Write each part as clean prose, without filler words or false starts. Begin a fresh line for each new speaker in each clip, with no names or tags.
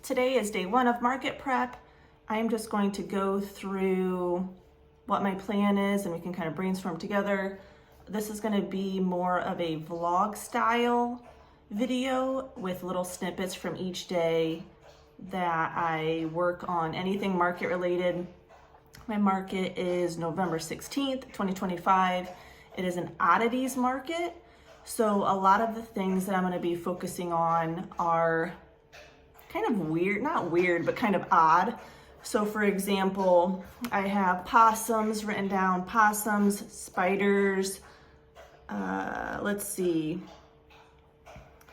Today is day one of market prep. I'm just going to go through what my plan is and we can kind of brainstorm together. This is going to be more of a vlog style video with little snippets from each day that I work on anything market related. My market is November 16th, 2025. It is an oddities market. So a lot of the things that I'm going to be focusing on are kind of weird, not weird, but kind of odd. So for example, I have possums written down, possums, spiders,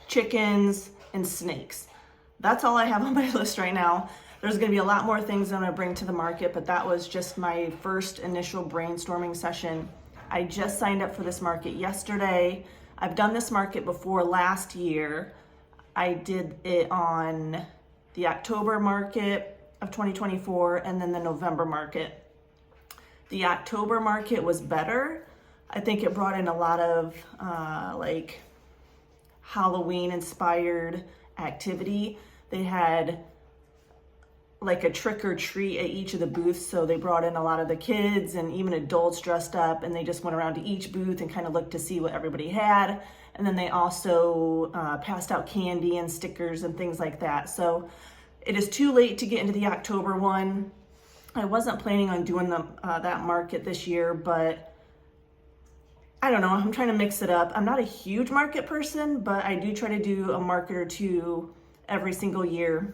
chickens, and snakes. That's all I have on my list right now. There's gonna be a lot more things I'm gonna bring to the market, but that was just my first initial brainstorming session. I just signed up for this market yesterday. I've done this market before last year. I did it on the October market of 2024 and then the November market. The October market was better. I think it brought in a lot of like Halloween inspired activity. They had like a trick or treat at each of the booths. So they brought in a lot of the kids and even adults dressed up, and they just went around to each booth and kind of looked to see what everybody had. And then they also passed out candy and stickers and things like that. So it is too late to get into the October one. I wasn't planning on doing that market this year, but I don't know, I'm trying to mix it up. I'm not a huge market person, but I do try to do a market or two every single year.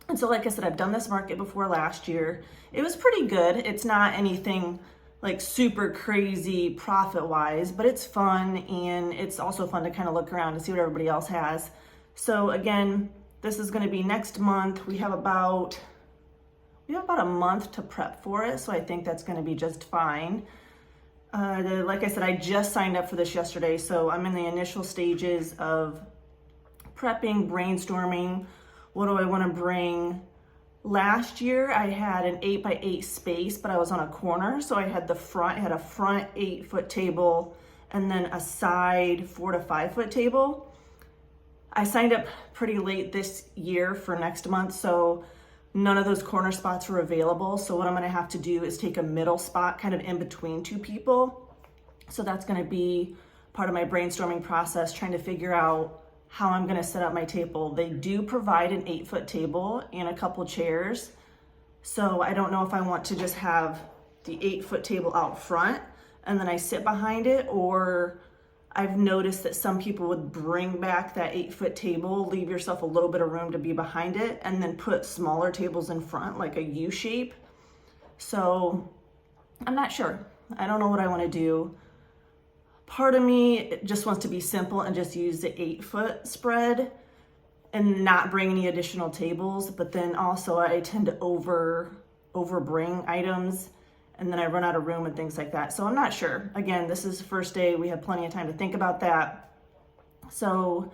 And so like I said, I've done this market before last year. It was pretty good. It's not anything like super crazy profit wise, but it's fun, and it's also fun to kind of look around and see what everybody else has. So again, this is going to be next month. We have about a month to prep for it, so I think that's going to be just fine. Like I said, I just signed up for this yesterday, so I'm in the initial stages of prepping, brainstorming. What do I want to bring? Last year I had an 8x8 space, but I was on a corner. So I had a front 8-foot table and then a side 4 to 5 foot table. I signed up pretty late this year for next month, so none of those corner spots were available. So what I'm going to have to do is take a middle spot kind of in between two people. So that's going to be part of my brainstorming process, trying to figure out how I'm going to set up my table. They do provide an 8-foot table and a couple chairs. So I don't know if I want to just have the 8-foot table out front and then I sit behind it, or I've noticed that some people would bring back that 8-foot table, leave yourself a little bit of room to be behind it, and then put smaller tables in front, like a U shape. So I'm not sure. I don't know what I want to do. Part of me just wants to be simple and just use the 8-foot spread and not bring any additional tables. But then also I tend to overbring items, and then I run out of room and things like that. So I'm not sure. Again, this is the first day. We have plenty of time to think about that. So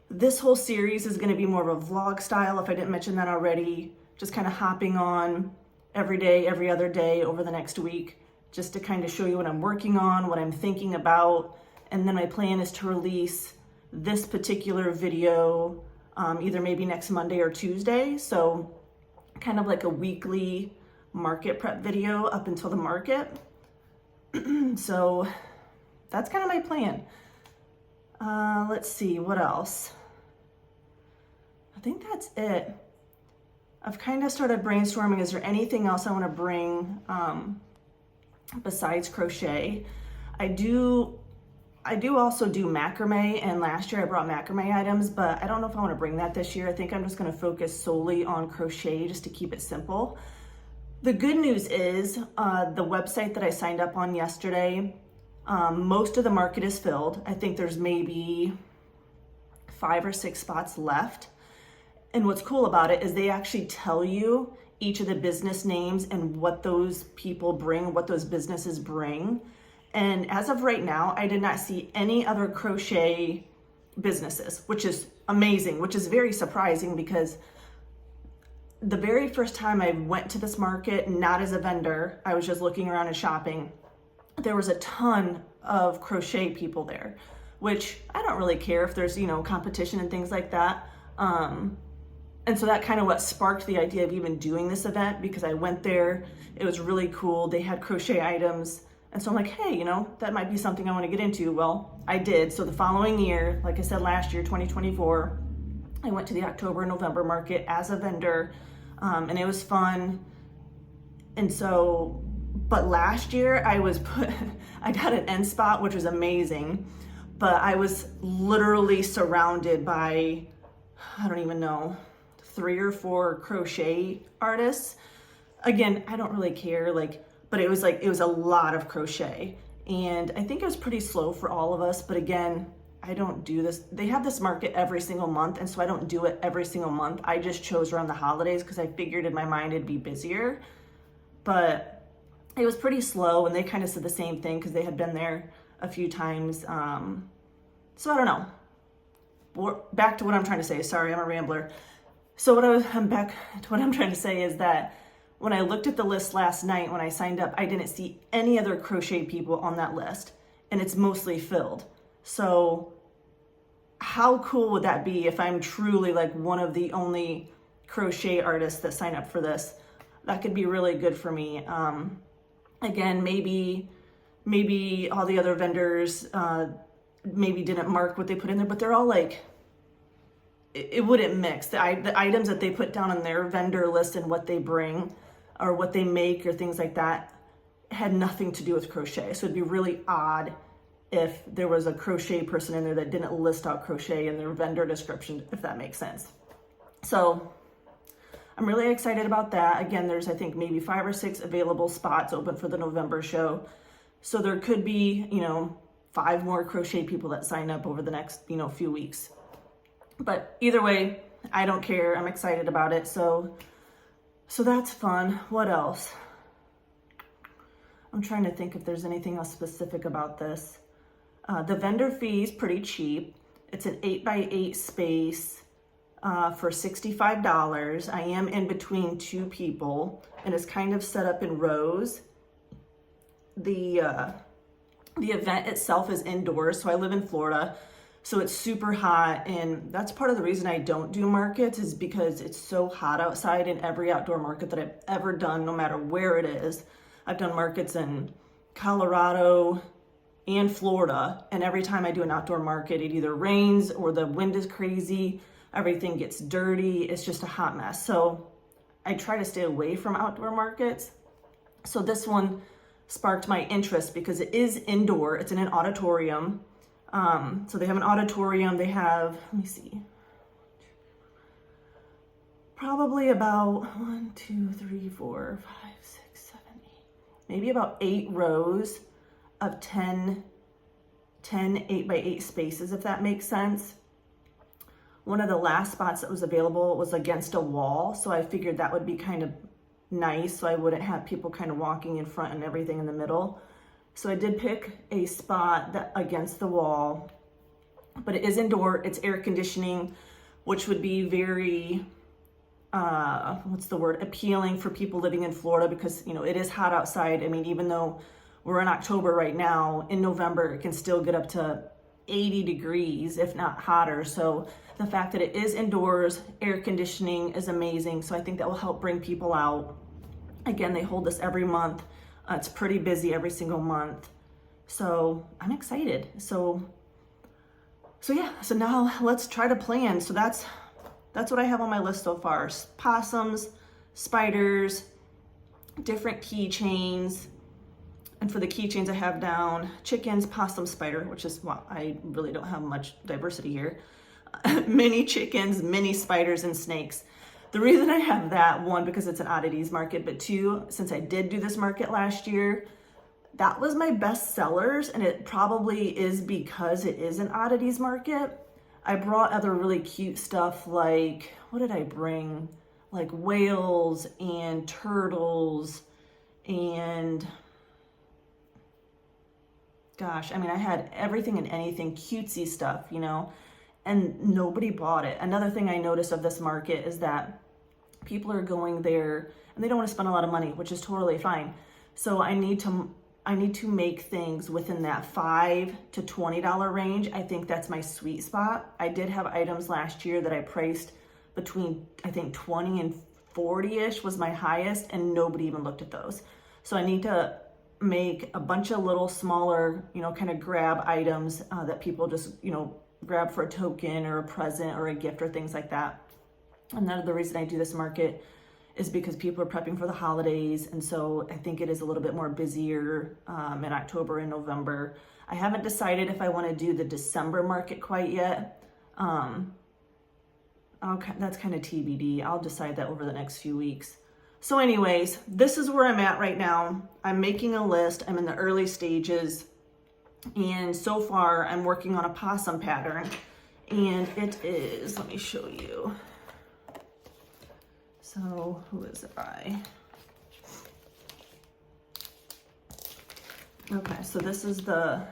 this whole series is going to be more of a vlog style, if I didn't mention that already. Just kind of hopping on every day, every other day over the next week, just to kind of show you what I'm working on, what I'm thinking about. And then my plan is to release this particular video either maybe next Monday or Tuesday. So kind of like a weekly market prep video up until the market. So that's kind of my plan. Let's see, what else? I think that's it. I've kind of started brainstorming. Is there anything else I want to bring besides crochet? I do also do macrame, and last year I brought macrame items, but I don't know if I want to bring that this year. I think I'm just going to focus solely on crochet just to keep it simple. The good news is the website that I signed up on yesterday, most of the market is filled. I think there's maybe 5 or 6 spots left. And what's cool about it is they actually tell you each of the business names and what those people bring, what those businesses bring. And as of right now, I did not see any other crochet businesses, which is amazing, which is very surprising, because the very first time I went to this market, not as a vendor, I was just looking around and shopping, there was a ton of crochet people there, which I don't really care if there's, competition and things like that. And so that kind of what sparked the idea of even doing this event, because I went there, it was really cool. They had crochet items. And so I'm like, hey, you know, that might be something I want to get into. Well, I did. So the following year, like I said, last year, 2024, I went to the October and November market as a vendor, and it was fun. And so, but last year I got an end spot, which was amazing, but I was literally surrounded by, I don't even know, 3 or 4 crochet artists. Again, I don't really care, but it was a lot of crochet. And I think it was pretty slow for all of us, but again, I don't do this. They have this market every single month, and so I don't do it every single month. I just chose around the holidays because I figured in my mind it'd be busier. But it was pretty slow, and they kind of said the same thing because they had been there a few times. So I don't know. Back to what I'm trying to say. Sorry, I'm a rambler. So I'm back to what I'm trying to say is that when I looked at the list last night, when I signed up, I didn't see any other crochet people on that list, and it's mostly filled. So how cool would that be if I'm truly like one of the only crochet artists that sign up for this? That could be really good for me. Again, maybe all the other vendors maybe didn't mark what they put in there, but they're all like, it wouldn't mix. The items that they put down on their vendor list and what they bring or what they make or things like that had nothing to do with crochet. So it'd be really odd if there was a crochet person in there that didn't list out crochet in their vendor description, if that makes sense. So I'm really excited about that. Again, there's, I think, maybe 5 or 6 available spots open for the November show. So there could be, 5 more crochet people that sign up over the next, few weeks. But either way, I don't care. I'm excited about it. So that's fun. What else? I'm trying to think if there's anything else specific about this. The vendor fee is pretty cheap. It's an 8x8 space for $65. I am in between 2 people, and it's kind of set up in rows. The event itself is indoors, so I live in Florida, so it's super hot, and that's part of the reason I don't do markets is because it's so hot outside in every outdoor market that I've ever done, no matter where it is. I've done markets in Colorado and Florida, and every time I do an outdoor market, it either rains or the wind is crazy, everything gets dirty, it's just a hot mess. So I try to stay away from outdoor markets. So this one sparked my interest because it is indoor, it's in an auditorium. So they have an auditorium, they have, let me see, probably about 1, 2, 3, 4, 5, 6, 7, 8, maybe about 8 rows of 10 8x8 spaces, if that makes sense. One of the last spots that was available was against a wall, so I figured that would be kind of nice, so I wouldn't have people kind of walking in front and everything in the middle. So I did pick a spot that against the wall, but it is indoor, it's air conditioning, which would be very, appealing for people living in Florida because, it is hot outside. I mean, even though we're in October right now, in November, it can still get up to 80 degrees, if not hotter. So the fact that it is indoors, air conditioning is amazing. So I think that will help bring people out. Again, they hold this every month. It's pretty busy every single month. So I'm excited. So yeah, so now let's try to plan. So that's what I have on my list so far. Possums, spiders, different keychains. And for the keychains I have down, chickens, possum, spider, which is, well, I really don't have much diversity here. Mini chickens, mini spiders, and snakes. The reason I have that, 1, because it's an oddities market, but 2, since I did do this market last year, that was my best sellers, and it probably is because it is an oddities market. I brought other really cute stuff like, what did I bring? Like whales and turtles and... gosh, I mean, I had everything and anything, cutesy stuff, and nobody bought it. Another thing I noticed of this market is that people are going there and they don't want to spend a lot of money, which is totally fine. So I need to make things within that $5 to $20 range. I think that's my sweet spot. I did have items last year that I priced between, I think 20 and 40-ish was my highest, and nobody even looked at those. So I need to make a bunch of little smaller, you know, kind of grab items that people just, you know, grab for a token or a present or a gift or things like that. And then the reason I do this market is because people are prepping for the holidays, and so I think it is a little bit more busier in October and November. I haven't decided if I want to do the December market quite yet. That's kind of TBD. I'll decide that over the next few weeks. So anyways, this is where I'm at right now. I'm making a list. I'm in the early stages, and so far I'm working on a possum pattern, and it is, let me show you. So who is it by? Okay, so this is the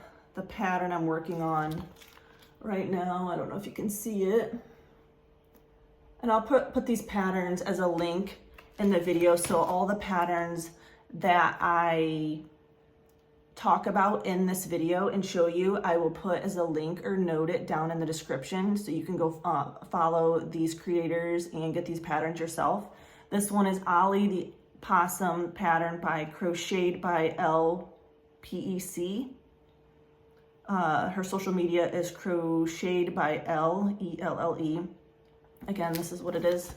pattern I'm working on right now. I don't know if you can see it. And I'll put these patterns as a link in the video. So all the patterns that I talk about in this video and show you, I will put as a link or note it down in the description, so you can go follow these creators and get these patterns yourself. This one is Ollie the Possum pattern by Crocheted by LPEC. Her social media is Crocheted by LELLE. Again, this is what it is.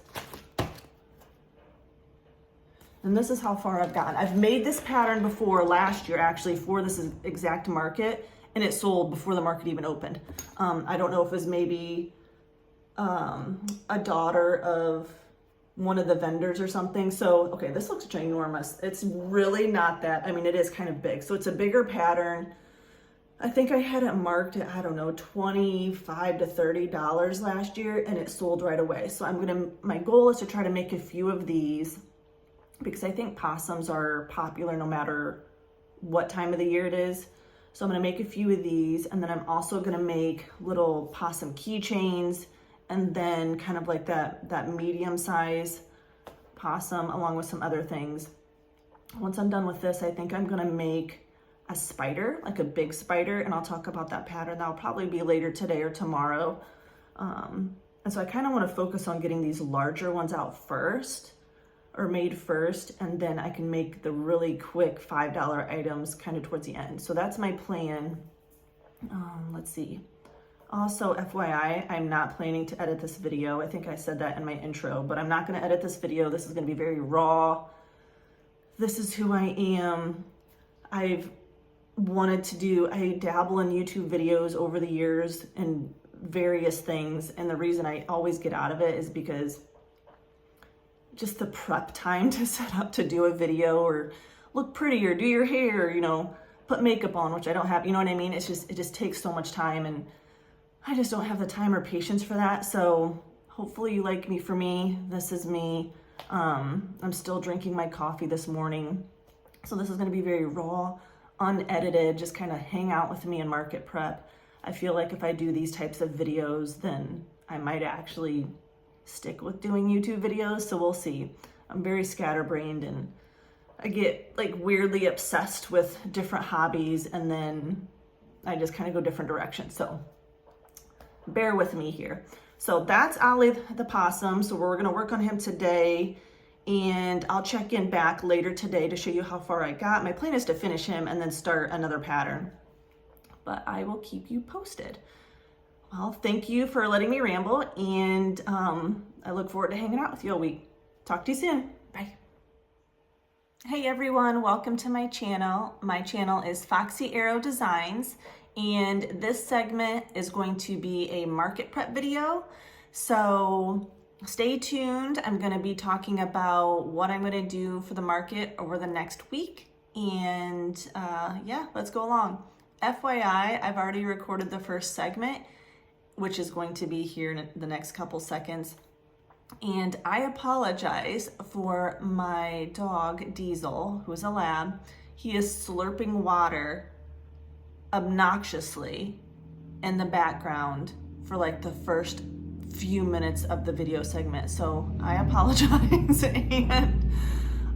And this is how far I've gotten. I've made this pattern before last year, actually, for this exact market, and it sold before the market even opened. I don't know if it was maybe a daughter of one of the vendors or something. So, okay, this looks ginormous. It's really not that, I mean, it is kind of big. So it's a bigger pattern. I think I had it marked at, I don't know, $25 to $30 last year, and it sold right away. So my goal is to try to make a few of these, because I think possums are popular no matter what time of the year it is. So I'm gonna make a few of these, and then I'm also gonna make little possum keychains, and then kind of like that medium size possum along with some other things. Once I'm done with this, I think I'm gonna make a spider, like a big spider, and I'll talk about that pattern. That'll probably be later today or tomorrow. And so I kind of want to focus on getting these larger ones out first, or made first, and then I can make the really quick $5 items kind of towards the end. So that's my plan. Let's see. Also, FYI, I'm not planning to edit this video. I think I said that in my intro, but I'm not going to edit this video. This is going to be very raw. This is who I am. I dabble in YouTube videos over the years and various things, and the reason I always get out of it is because just the prep time to set up to do a video or look pretty or do your hair, you know, put makeup on, which I don't have, you know what I mean? It just takes so much time, and I just don't have the time or patience for that. So hopefully you like me for me. This is me. I'm still drinking my coffee this morning. So this is going to be very raw, unedited, just kind of hang out with me and market prep. I feel like if I do these types of videos, then I might actually stick with doing YouTube videos. So we'll see. I'm very scatterbrained, and I get like weirdly obsessed with different hobbies, and then I just kind of go different directions. So bear with me here. So that's Ollie the Possum. So we're going to work on him today, and I'll check in back later today to show you how far I got. My plan is to finish him and then start another pattern, but I will keep you posted. Well, thank you for letting me ramble, and I look forward to hanging out with you all week. Talk to you soon. Bye. Hey everyone, welcome to my channel. My channel is Foxy Arrow Designs, and this segment is going to be a market prep video. So stay tuned. I'm going to be talking about what I'm going to do for the market over the next week, and yeah, let's go along. FYI, I've already recorded the first segment, which is going to be here in the next couple seconds. And I apologize for my dog, Diesel, who's a lab. He is slurping water obnoxiously in the background for like the first few minutes of the video segment. So I apologize, and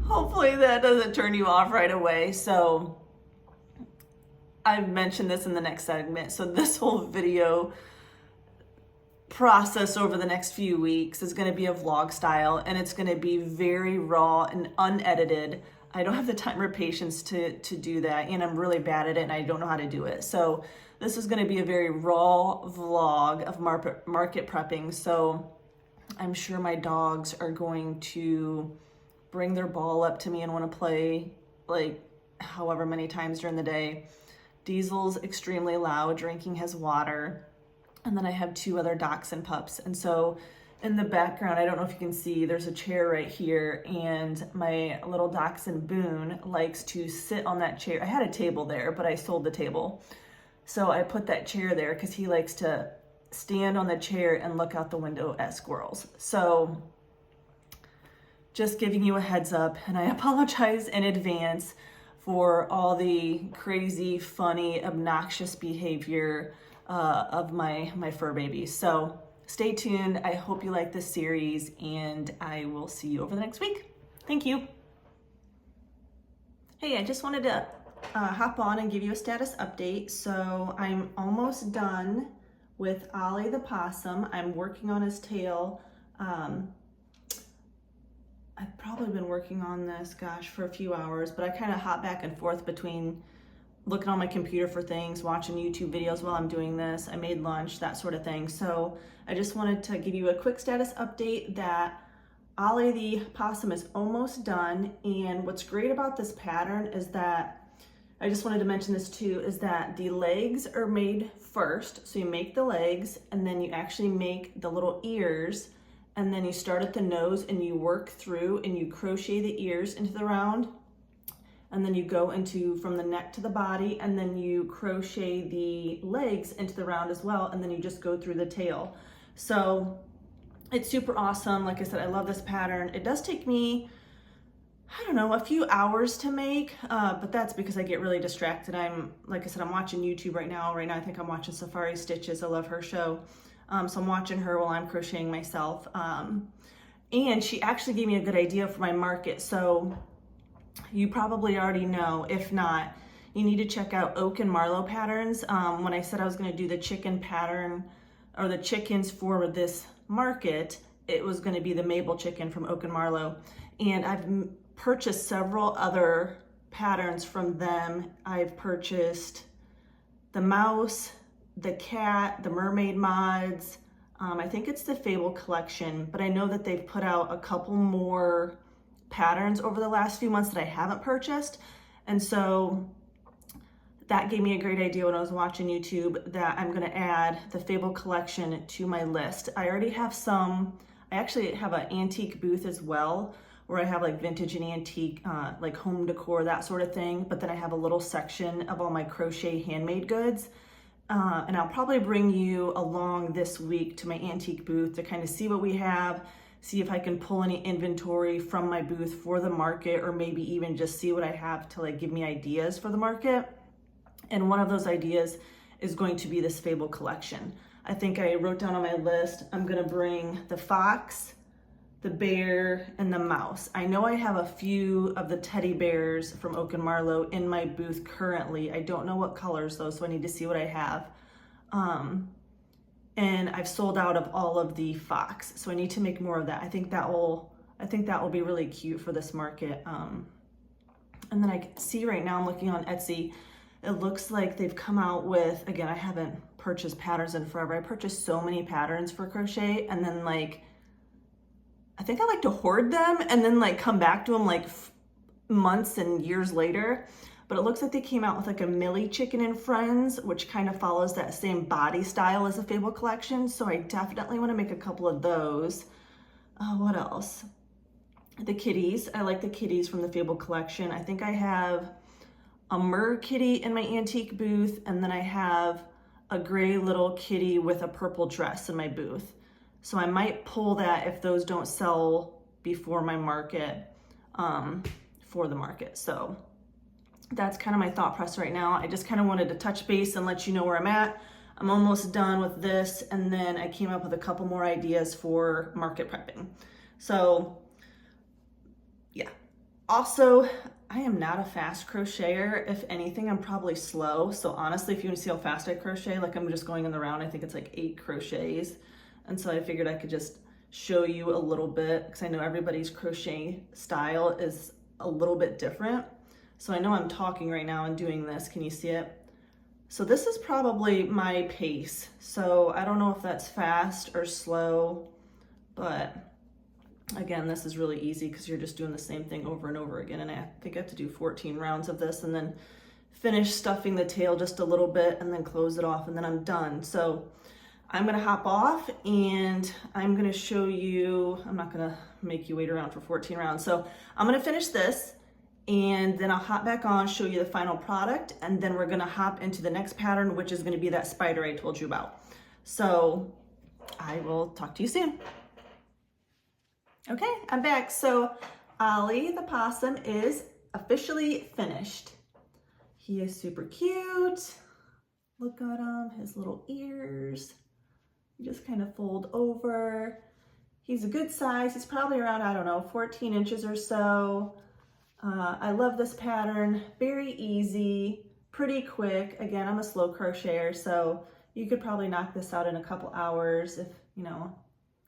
hopefully that doesn't turn you off right away. So I've mentioned this in the next segment. So this whole video process over the next few weeks is going to be a vlog style, and it's going to be very raw and unedited. I don't have the time or patience to do that, and I'm really bad at it and I don't know how to do it. So this is going to be a very raw vlog of market prepping. So I'm sure my dogs are going to bring their ball up to me and want to play like however many times during the day. Diesel's extremely loud, drinking his water. And then I have 2 other dachshund pups. And so in the background, I don't know if you can see, there's a chair right here, and my little dachshund Boone likes to sit on that chair. I had a table there, but I sold the table. So I put that chair there because he likes to stand on the chair and look out the window at squirrels. So just giving you a heads up, and I apologize in advance for all the crazy, funny, obnoxious behavior of my fur babies. So stay tuned. I hope you like this series, and I will see you over the next week. Thank you. Hey, I just wanted to hop on and give you a status update. So I'm almost done with Ollie the possum. I'm working on his tail. I've probably been working on this, gosh, for a few hours, but I kind of hop back and forth between looking on my computer for things, watching YouTube videos while I'm doing this. I made lunch, that sort of thing. So I just wanted to give you a quick status update that Ollie the possum is almost done. And what's great about this pattern is that, I just wanted to mention this too, is that the legs are made first. So you make the legs, and then you actually make the little ears, and then you start at the nose and you work through and you crochet the ears into the round. And then you go into from the neck to the body, and then you crochet the legs into the round as well, and then you just go through the tail. So it's super awesome. Like I said, I love this pattern. It does take me, I don't know, a few hours to make, but that's because I get really distracted. Like I said, I'm watching YouTube right now. Right now I think I'm watching Safari Stitches. I love her show. So I'm watching her while I'm crocheting myself. And she actually gave me a good idea for my market. So you probably already know. If not, you need to check out Oak and Marlow patterns. When I said I was going to do the chicken pattern, or the chickens for this market, it was going to be the Mabel chicken from Oak and Marlow. And I've purchased several other patterns from them. I've purchased the mouse, the cat, the mermaid mods. I think it's the Fable collection, but I know that they've put out a couple more patterns over the last few months that I haven't purchased. And so that gave me a great idea when I was watching YouTube that I'm going to add the Fable collection to my list. I already have some. I actually have an antique booth as well, where I have like vintage and antique, like home decor, that sort of thing. But then I have a little section of all my crochet handmade goods. And I'll probably bring you along this week to my antique booth to kind of see what we have, see if I can pull any inventory from my booth for the market, or maybe even just see what I have to like give me ideas for the market. And one of those ideas is going to be this Fable collection. I think I wrote down on my list, I'm gonna bring the fox, the bear, and the mouse. I know I have a few of the teddy bears from Oak and Marlow in my booth currently. I don't know what colors though, so I need to see what I have. And I've sold out of all of the fox, so I need to make more of that. I think that will be really cute for this market. And then I can see right now, I'm looking on Etsy, it looks like they've come out with, again, I haven't purchased patterns in forever. I purchased so many patterns for crochet, and then like, I think I like to hoard them and then like come back to them like months and years later. But it looks like they came out with like a Millie Chicken and Friends, which kind of follows that same body style as a Fable collection. So I definitely want to make a couple of those. What else? The kitties. I like the kitties from the Fable collection. I think I have a mer kitty in my antique booth, and then I have a gray little kitty with a purple dress in my booth. So I might pull that if those don't sell before my market, for the market. So that's kind of my thought process right now. I just kind of wanted to touch base and let you know where I'm at. I'm almost done with this, and then I came up with a couple more ideas for market prepping. So yeah. Also, I am not a fast crocheter. If anything, I'm probably slow. So honestly, if you want to see how fast I crochet, like I'm just going in the round, I think it's like 8 crochets. And so I figured I could just show you a little bit, because I know everybody's crochet style is a little bit different. So I know I'm talking right now and doing this. Can you see it? So this is probably my pace. So I don't know if that's fast or slow, but again, this is really easy because you're just doing the same thing over and over again. And I think I have to do 14 rounds of this and then finish stuffing the tail just a little bit and then close it off, and then I'm done. So I'm gonna hop off and I'm gonna show you, I'm not gonna make you wait around for 14 rounds. So I'm gonna finish this and then I'll hop back on, show you the final product, and then we're gonna hop into the next pattern, which is gonna be that spider I told you about. So I will talk to you soon. Okay, I'm back. So Ollie the possum is officially finished. He is super cute. Look at him, his little ears. You just kind of fold over. He's a good size. He's probably around, I don't know, 14 inches or so. I love this pattern. Very easy, pretty quick. Again, I'm a slow crocheter, so you could probably knock this out in a couple hours if, you know,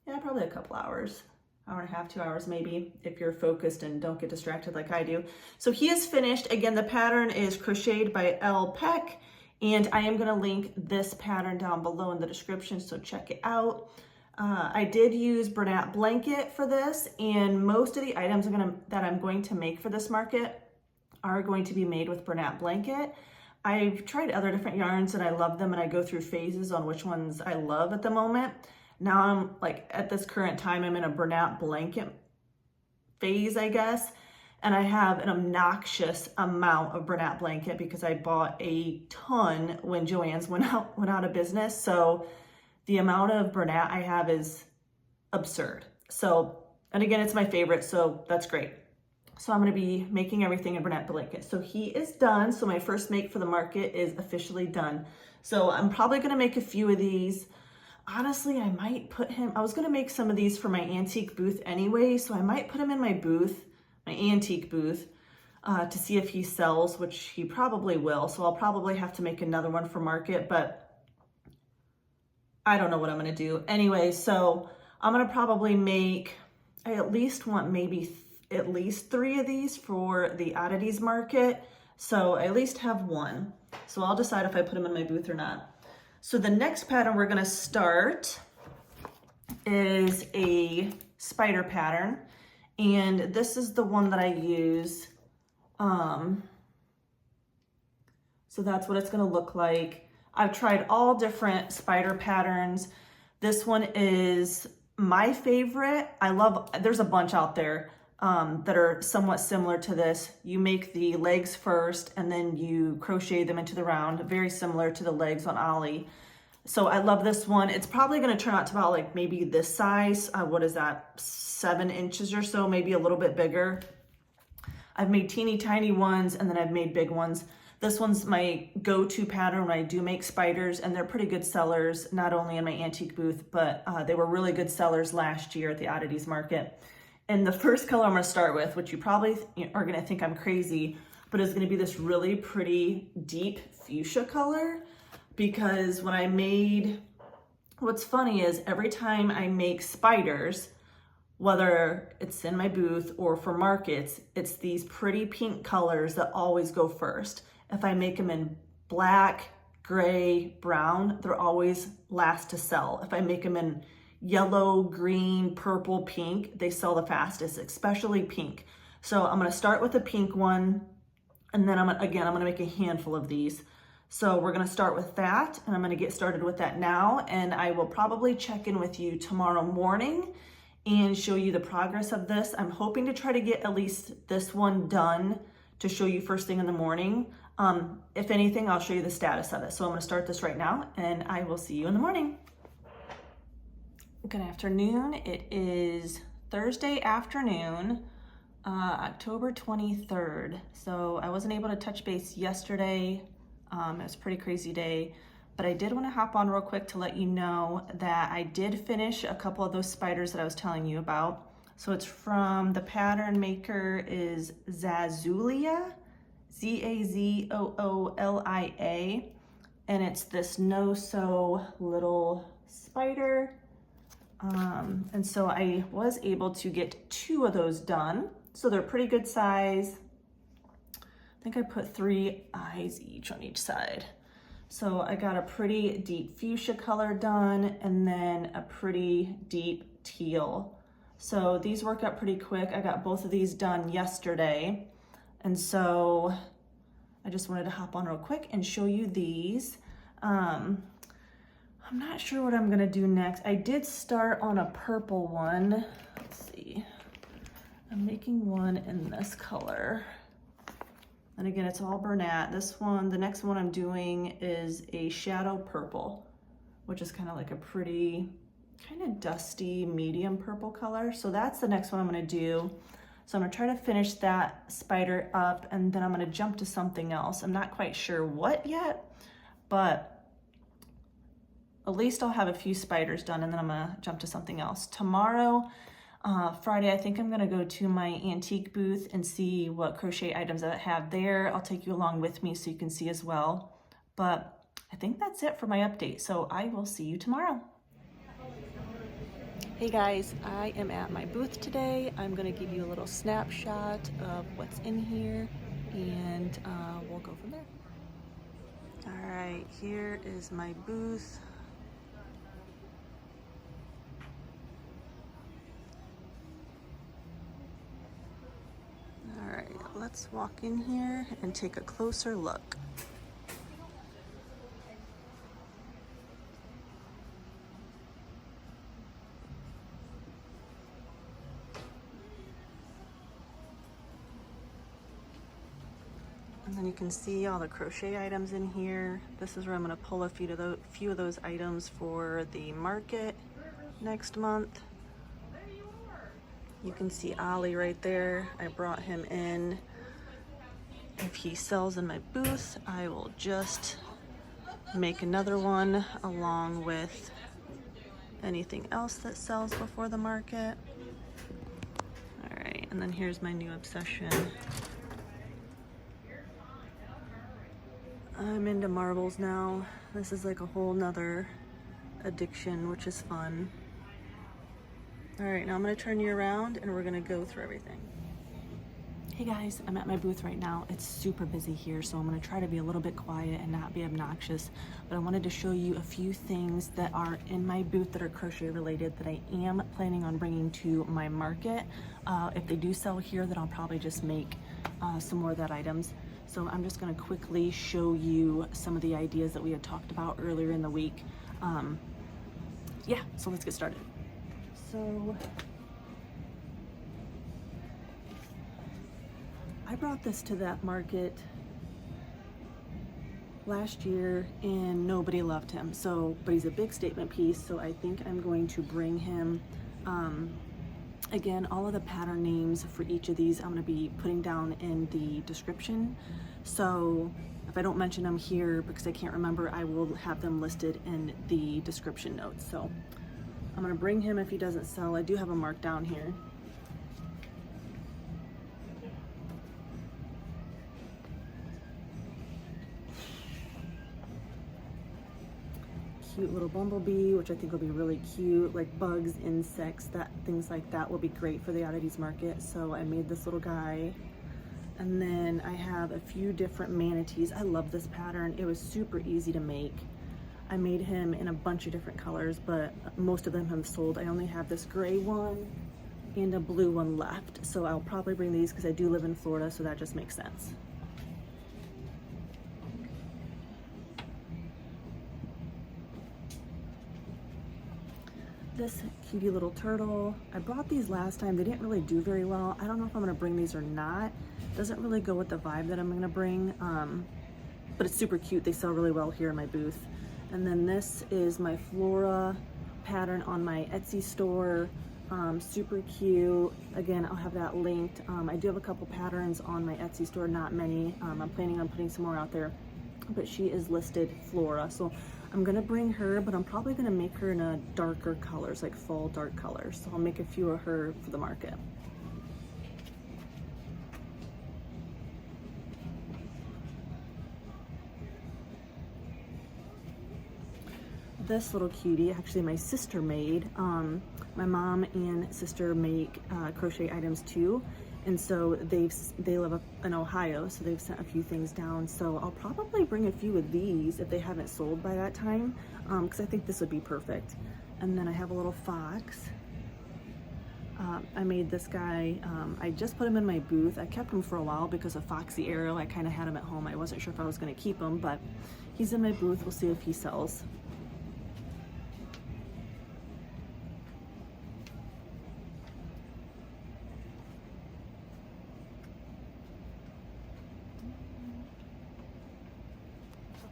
yeah, probably a couple hours. Hour and a half, 2 hours maybe, if you're focused and don't get distracted like I do. So he is finished. Again, the pattern is crocheted by L. Peck, and I am gonna link this pattern down below in the description, so check it out. I did use Bernat blanket for this, and most of the items that I'm going to make for this market are going to be made with Bernat blanket. I've tried other different yarns and I love them, and I go through phases on which ones I love at the moment. Now I'm like, at this current time, I'm in a Bernat blanket phase, I guess. And I have an obnoxious amount of Bernat blanket because I bought a ton when Joann's went out of business. So the amount of Bernat I have is absurd. So, and again, it's my favorite, so that's great. So I'm gonna be making everything in Bernat blanket. So he is done. So my first make for the market is officially done. So I'm probably gonna make a few of these. Honestly, I might put him, I was gonna make some of these for my antique booth anyway, so I might put him in my booth, my antique booth, to see if he sells, which he probably will. So I'll probably have to make another one for market, but I don't know what I'm gonna do. Anyway, so I'm gonna probably make, I at least want maybe at least 3 of these for the Oddities market. So I at least have one. So I'll decide if I put him in my booth or not. So the next pattern we're gonna start is a spider pattern. And this is the one that I use. So that's what it's gonna look like. I've tried all different spider patterns. This one is my favorite. There's a bunch out there that are somewhat similar to this. You make the legs first and then you crochet them into the round, very similar to the legs on Ollie. So I love this one. It's probably gonna turn out to about like maybe this size. What is that, 7 inches or so, maybe a little bit bigger. I've made teeny tiny ones and then I've made big ones. This one's my go-to pattern when I do make spiders, and they're pretty good sellers, not only in my antique booth, but they were really good sellers last year at the Oddities market. And the first color I'm gonna start with, which you probably are gonna think I'm crazy, but is gonna be this really pretty deep fuchsia color. Because when I made, what's funny is every time I make spiders, whether it's in my booth or for markets, it's these pretty pink colors that always go first. If I make them in black, gray, brown, they're always last to sell. If I make them in yellow, green, purple, pink, they sell the fastest, especially pink. So I'm gonna start with a pink one, and then I'm gonna make a handful of these. So we're gonna start with that, and I'm gonna get started with that now, and I will probably check in with you tomorrow morning and show you the progress of this. I'm hoping to try to get at least this one done to show you first thing in the morning. If anything, I'll show you the status of it. So I'm gonna start this right now, and I will see you in the morning. Good afternoon. It is Thursday afternoon, October 23rd. So I wasn't able to touch base yesterday. It was a pretty crazy day, but I did want to hop on real quick to let you know that I did finish a couple of those spiders that I was telling you about. So it's from, the pattern maker is Zazoolia, Z-A-Z-O-O-L-I-A, and it's this no-sew little spider. And so I was able to get 2 of those done. So they're pretty good size. I think I put 3 eyes each on each side. So I got a pretty deep fuchsia color done and then a pretty deep teal. So these work up pretty quick. I got both of these done yesterday. And so I just wanted to hop on real quick and show you these. I'm not sure what I'm gonna do next. I did start on a purple one. Let's see. I'm making one in this color. And again, it's all Bernat. This one, the next one I'm doing is a shadow purple, which is kind of like a pretty, kind of dusty, medium purple color. So that's the next one I'm gonna do. So I'm gonna try to finish that spider up and then I'm gonna jump to something else. I'm not quite sure what yet, but at least I'll have a few spiders done and then I'm gonna jump to something else. Tomorrow, Friday, I think I'm gonna go to my antique booth and see what crochet items I have there. I'll take you along with me so you can see as well. But I think that's it for my update. So I will see you tomorrow. Hey guys, I am at my booth today. I'm gonna give you a little snapshot of what's in here and we'll go from there. All right, here is my booth. All right, let's walk in here and take a closer look. And then you can see all the crochet items in here. This is where I'm going to pull a few of those items for the market next month. You can see Ollie right there. I brought him in. If he sells in my booth, I will just make another one along with anything else that sells before the market. All right, and then here's my new obsession. I'm into marbles now. This is like a whole nother addiction, which is fun. All right, now I'm gonna turn you around and we're gonna go through everything. Hey guys, I'm at my booth right now. It's super busy here, so I'm gonna try to be a little bit quiet and not be obnoxious, but I wanted to show you a few things that are in my booth that are crochet related that I am planning on bringing to my market. If they do sell here, then I'll probably just make some more of that items. So I'm just gonna quickly show you some of the ideas that we had talked about earlier in the week. Yeah, so let's get started. So I brought this to that market last year and nobody loved him. But he's a big statement piece, so I think I'm going to bring him. Again, all of the pattern names for each of these I'm going to be putting down in the description. So if I don't mention them here because I can't remember, I will have them listed in the description notes. So I'm going to bring him if he doesn't sell. I do have a mark down here. Cute little bumblebee, which I think will be really cute, like bugs, insects, things like that will be great for the Oddities market. So I made this little guy. And then I have a few different manatees. I love this pattern. It was super easy to make. I made him in a bunch of different colors, but most of them have sold. I only have this gray one and a blue one left. So I'll probably bring these because I do live in Florida, so that just makes sense. This cutie little turtle. I brought these last time. They didn't really do very well. I don't know if I'm gonna bring these or not. Doesn't really go with the vibe that I'm gonna bring, but it's super cute. They sell really well here in my booth. And then this is my Flora pattern on my Etsy store. Super cute. Again, I'll have that linked. I do have a couple patterns on my Etsy store, not many. I'm planning on putting some more out there, but she is listed Flora. So I'm gonna bring her, but I'm probably gonna make her in a darker colors, like fall dark colors. So I'll make a few of her for the market. this little cutie, actually my sister made. My mom and sister make crochet items too. And so they live up in Ohio, so they've sent a few things down. So I'll probably bring a few of these if they haven't sold by that time, because I think this would be perfect. And then I have a little fox. I made this guy, I just put him in my booth. I kept him for a while because of Foxy Arrow. I kind of had him at home. I wasn't sure if I was going to keep him, but he's in my booth. We'll see if he sells.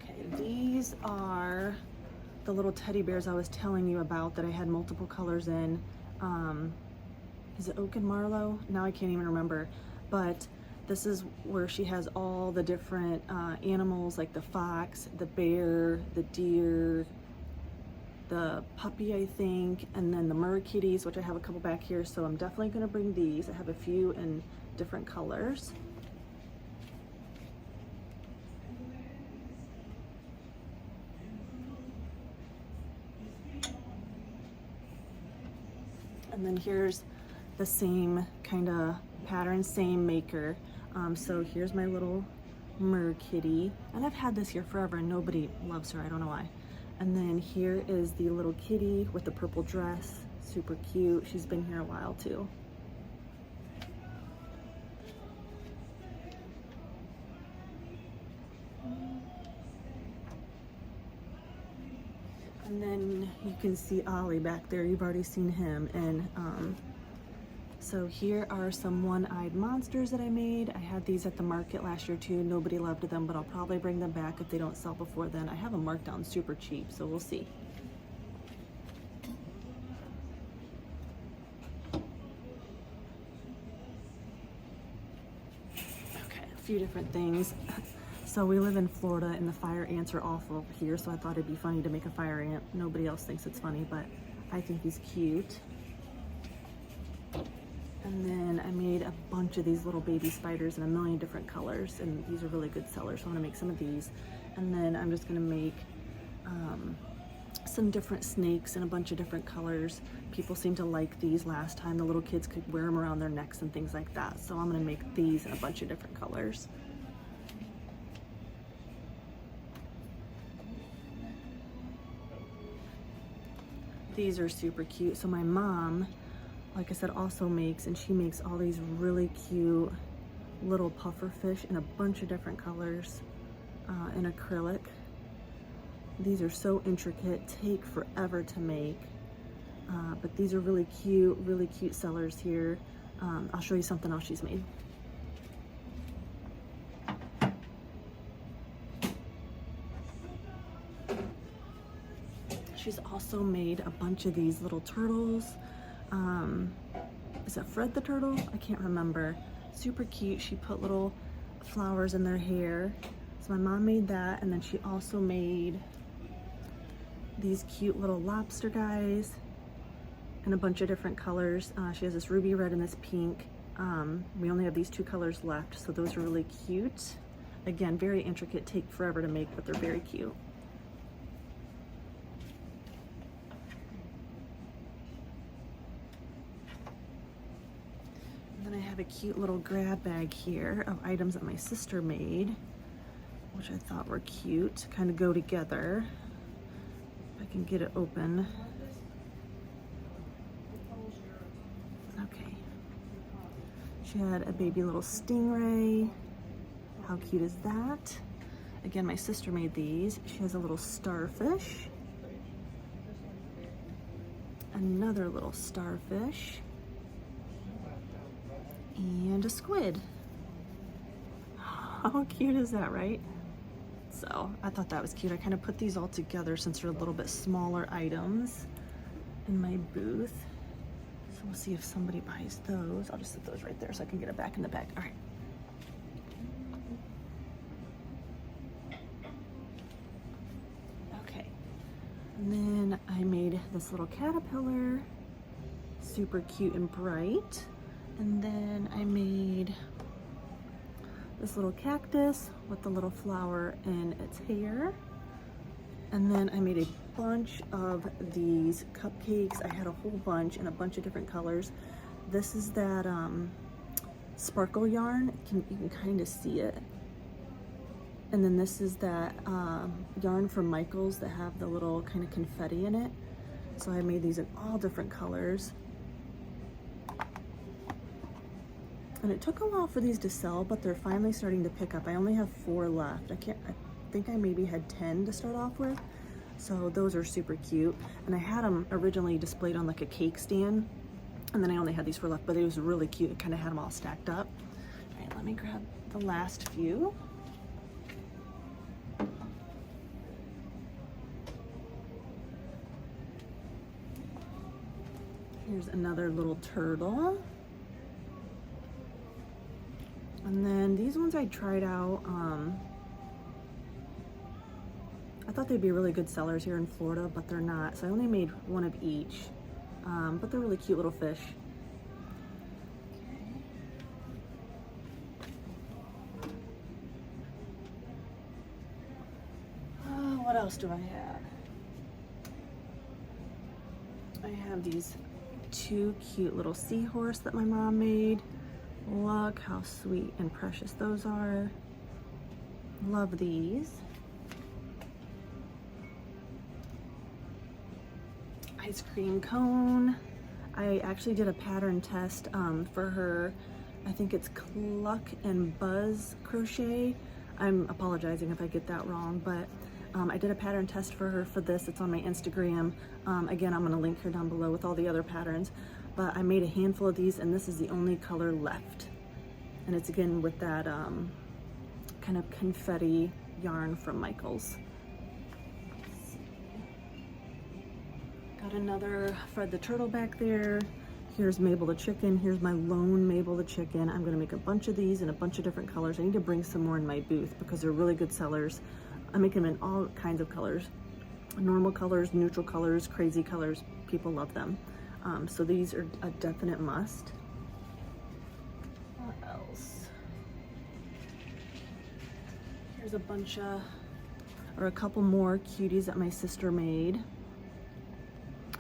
Okay, these are the little teddy bears I was telling you about that I had multiple colors in. Is it Oak and Marlowe? Now I can't even remember, but this is where she has all the different animals, like the fox, the bear, the deer, the puppy, I think, and then the mer kitties, which I have a couple back here, so I'm definitely gonna bring these. I have a few in different colors. And then here's the same kind of pattern, same maker. So here's my little mer kitty, and I've had this here forever and nobody loves her, I don't know why. And then here is the little kitty with the purple dress, super cute. She's been here a while too. And then you can see Ollie back there. You've already seen him. And so here are some one-eyed monsters that I made. I had these at the market last year too. Nobody loved them, but I'll probably bring them back if they don't sell before then. I have them marked down super cheap, so we'll see. Okay, a few different things. So we live in Florida and the fire ants are awful here, so I thought it'd be funny to make a fire ant. Nobody else thinks it's funny, but I think he's cute. And then I made a bunch of these little baby spiders in a million different colors, and these are really good sellers, so I'm gonna make some of these. And then I'm just gonna make some different snakes in a bunch of different colors. People seem to like these last time. The little kids could wear them around their necks and things like that. So I'm gonna make these in a bunch of different colors. These are super cute. So my mom, like I said, also makes, and she makes all these really cute little puffer fish in a bunch of different colors in acrylic. These are so intricate, take forever to make, but these are really cute sellers here. I'll show you something else she's made. She's also made a bunch of these little turtles. Is that Fred the turtle? I can't remember. Super cute. She put little flowers in their hair. So my mom made that, and then she also made these cute little lobster guys in a bunch of different colors. She has this ruby red and this pink. We only have these two colors left, so those are really cute. Again, very intricate, take forever to make, but they're very cute. And then I have a cute little grab bag here of items that my sister made, which I thought were cute, kind of go together. If I can get it open. Okay. She had a baby little stingray. How cute is that? Again, my sister made these. She has a little starfish. Another little starfish. And a squid. How cute is that, right? So I thought that was cute. I kind of put these all together since they're a little bit smaller items in my booth. So we'll see if somebody buys those. I'll just set those right there so I can get it back in the bag. All right. Okay. And then I made this little caterpillar, super cute and bright. And then I made this little cactus with the little flower in its hair. And then I made a bunch of these cupcakes. I had a whole bunch in a bunch of different colors. This is that sparkle yarn. You can kind of see it. And then this is that yarn from Michaels that have the little kind of confetti in it. So I made these in all different colors. And it took a while for these to sell, but they're finally starting to pick up. I only have 4 left. I think I maybe had 10 to start off with. So those are super cute. And I had them originally displayed on like a cake stand. And then I only had these 4 left, but it was really cute. It kind of had them all stacked up. All right, let me grab the last few. Here's another little turtle. And then these ones I tried out. I thought they'd be really good sellers here in Florida, but they're not. So I only made 1 of each, but they're really cute little fish. What else do I have? I have these 2 cute little seahorse that my mom made. Look how sweet and precious those are. Love these. Ice cream cone. I actually did a pattern test for her. I think it's Cluck and Buzz Crochet. I'm apologizing if I get that wrong, but I did a pattern test for her for this. It's on my Instagram. Again, I'm gonna link her down below with all the other patterns. But I made a handful of these, and this is the only color left. And it's again with that kind of confetti yarn from Michaels. Got another Fred the Turtle back there. Here's Mabel the Chicken. Here's my lone Mabel the Chicken. I'm gonna make a bunch of these in a bunch of different colors. I need to bring some more in my booth because they're really good sellers. I make them in all kinds of colors. Normal colors, neutral colors, crazy colors. People love them. So these are a definite must. What else? Here's a bunch of, or a couple more cuties that my sister made.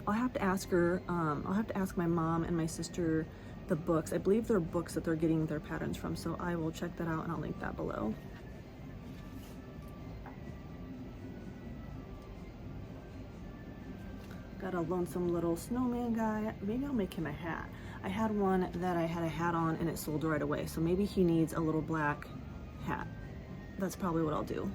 I'll have to ask her, I'll have to ask my mom and my sister the books. I believe they're books that they're getting their patterns from, so I will check that out and I'll link that below. Got a lonesome little snowman guy. Maybe I'll make him a hat. I had one that I had a hat on and it sold right away, so maybe he needs a little black hat. That's probably what I'll do.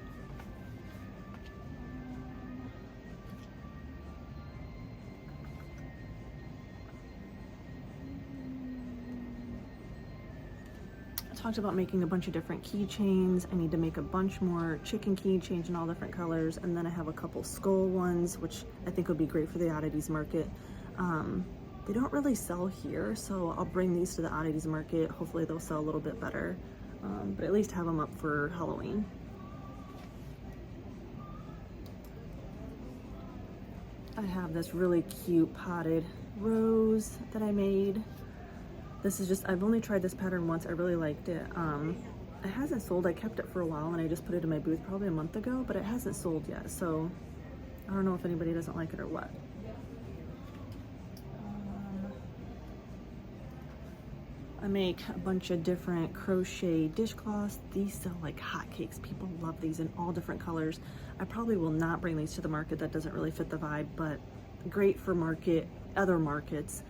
Talked about making a bunch of different keychains. I need to make a bunch more chicken keychains in all different colors, and then I have a couple skull ones, which I think would be great for the Oddities market. They don't really sell here, so I'll bring these to the Oddities market. Hopefully they'll sell a little bit better, but at least have them up for Halloween. I have this really cute potted rose that I made. This is just, I've only tried this pattern once. I really liked it. It hasn't sold. I kept it for a while and I just put it in my booth probably a month ago, but it hasn't sold yet. So I don't know if anybody doesn't like it or what. I make a bunch of different crochet dishcloths. These sell like hotcakes. People love these in all different colors. I probably will not bring these to the market. That doesn't really fit the vibe, but great for other markets.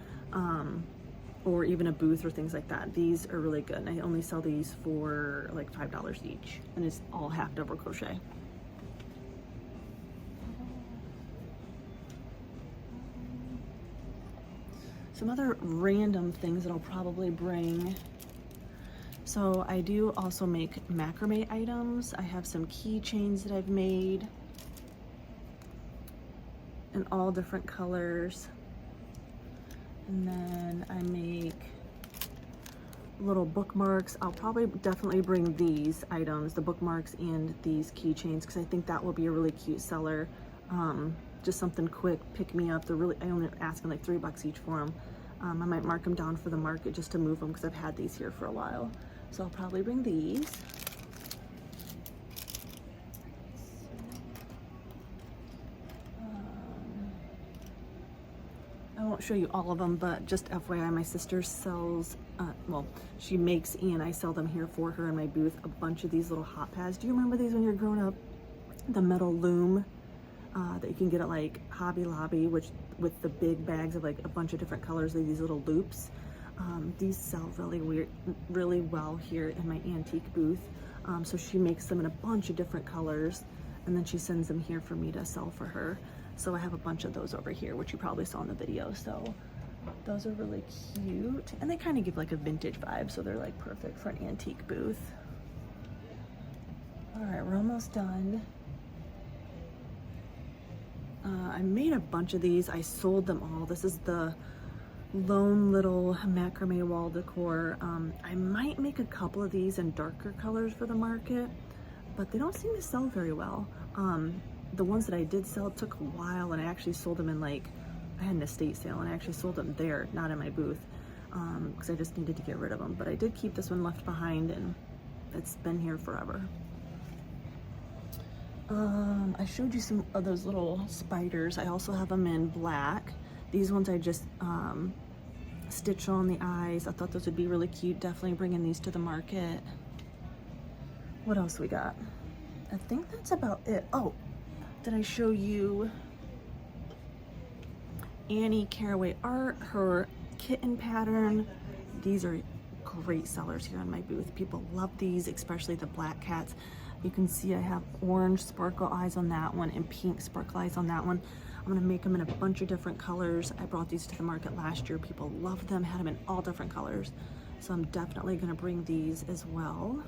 Or even a booth or things like that. These are really good. And I only sell these for like $5 each. And it's all half double crochet. Some other random things that I'll probably bring. So I do also make macrame items. I have some keychains that I've made in all different colors. And then I make little bookmarks. I'll probably definitely bring these items, the bookmarks and these keychains, because I think that will be a really cute seller. Just something quick, pick me up. I only asking like $3 each for them. I might mark them down for the market just to move them because I've had these here for a while. So I'll probably bring these. won't show you all of them, but just FYI, my sister sells, well, she makes and I sell them here for her in my booth, a bunch of these little hot pads. Do you remember these when you were growing up? The metal loom that you can get at like Hobby Lobby, which with the big bags of like a bunch of different colors, these little loops. These sell really well here in my antique booth. So she makes them in a bunch of different colors, and then she sends them here for me to sell for her. So I have a bunch of those over here, which you probably saw in the video. So those are really cute, and they kind of give like a vintage vibe, so they're like perfect for an antique booth. All right, we're almost done. I made a bunch of these. I sold them all. This is the lone little macrame wall decor. I might make a couple of these in darker colors for the market, but they don't seem to sell very well. The ones that I did sell, it took a while, and I actually sold them in like, I had an estate sale, and I actually sold them there, not in my booth, because I just needed to get rid of them. But I did keep this one left behind, and it's been here forever. I showed you some of those little spiders. I also have them in black. These ones I just stitched on the eyes. I thought those would be really cute. Definitely bringing these to the market. What else we got? I think that's about it. Oh, did I show you Annie Caraway Art, her kitten pattern? These are great sellers here in my booth. People love these, especially the black cats. You can see I have orange sparkle eyes on that one and pink sparkle eyes on that one. I'm gonna make them in a bunch of different colors. I brought these to the market last year. People loved them, had them in all different colors. So I'm definitely gonna bring these as well.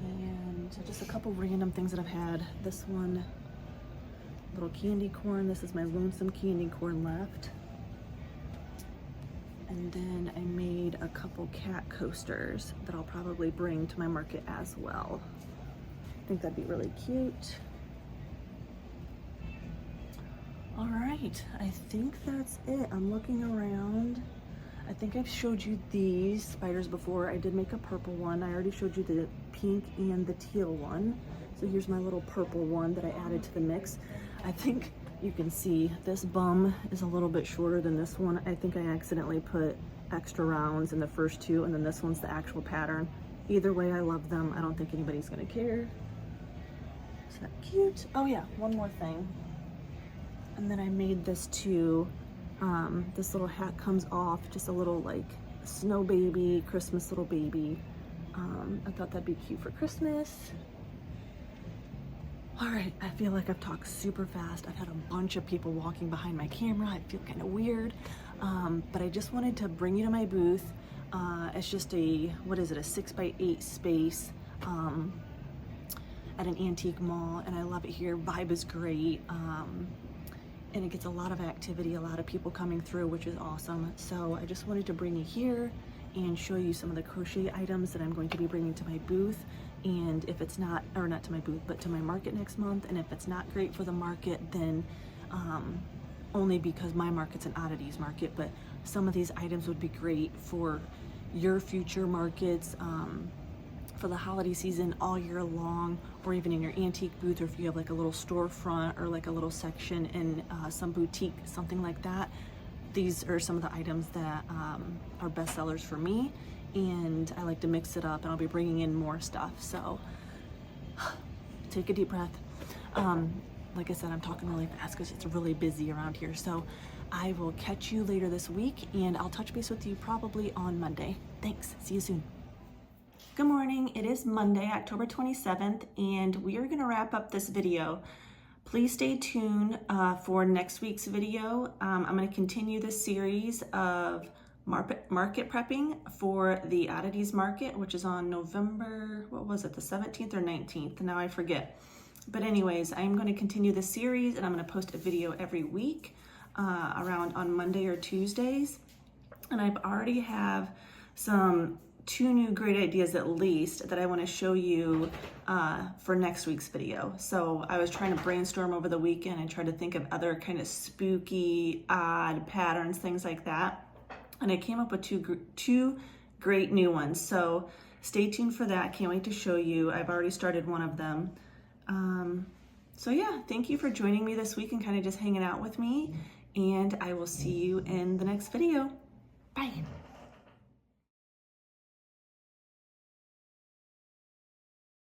And just a couple random things that I've had. This one, little candy corn. This is my lonesome candy corn left. And then I made a couple cat coasters that I'll probably bring to my market as well. I think that'd be really cute. All right, I think that's it. I'm looking around. I think I've showed you these spiders before. I did make a purple one. I already showed you the pink and the teal one. So here's my little purple one that I added to the mix. I think you can see this bum is a little bit shorter than this one. I think I accidentally put extra rounds in the first two, and then this one's the actual pattern. Either way, I love them. I don't think anybody's gonna care. Is that cute? Oh yeah, one more thing. And then I made this too. This little hat comes off, just a little like snow baby, Christmas little baby. I thought that'd be cute for Christmas. All right, I feel like I've talked super fast. I've had a bunch of people walking behind my camera. I feel kind of weird, but I just wanted to bring you to my booth. It's just a, what is it, a 6x8 space at an antique mall, and I love it here. Vibe is great, and it gets a lot of activity, a lot of people coming through, which is awesome. So I just wanted to bring you here and show you some of the crochet items that I'm going to be bringing to my booth. And if it's not, or not to my booth, but to my market next month, and if it's not great for the market, then only because my market's an oddities market, but some of these items would be great for your future markets, for the holiday season all year long, or even in your antique booth, or if you have like a little storefront or like a little section in some boutique, something like that. These are some of the items that are best sellers for me, and I like to mix it up, and I'll be bringing in more stuff. So take a deep breath. Like I said, I'm talking really fast because it's really busy around here. So I will catch you later this week, and I'll touch base with you probably on Monday. Thanks, see you soon. Good morning, it is Monday, October 27th, and we are gonna wrap up this video. Please stay tuned for next week's video. I'm gonna continue this series of market prepping for the Oddities market, which is on November, what was it, the 17th or 19th? Now I forget. But anyways, I'm gonna continue this series, and I'm gonna post a video every week around on Monday or Tuesdays. And I've already have two new great ideas at least that I want to show you for next week's video. So I was trying to brainstorm over the weekend and try to think of other kind of spooky, odd patterns, things like that. And I came up with two great new ones. So stay tuned for that. Can't wait to show you. I've already started one of them. So yeah, thank you for joining me this week and kind of just hanging out with me. and I will see you in the next video.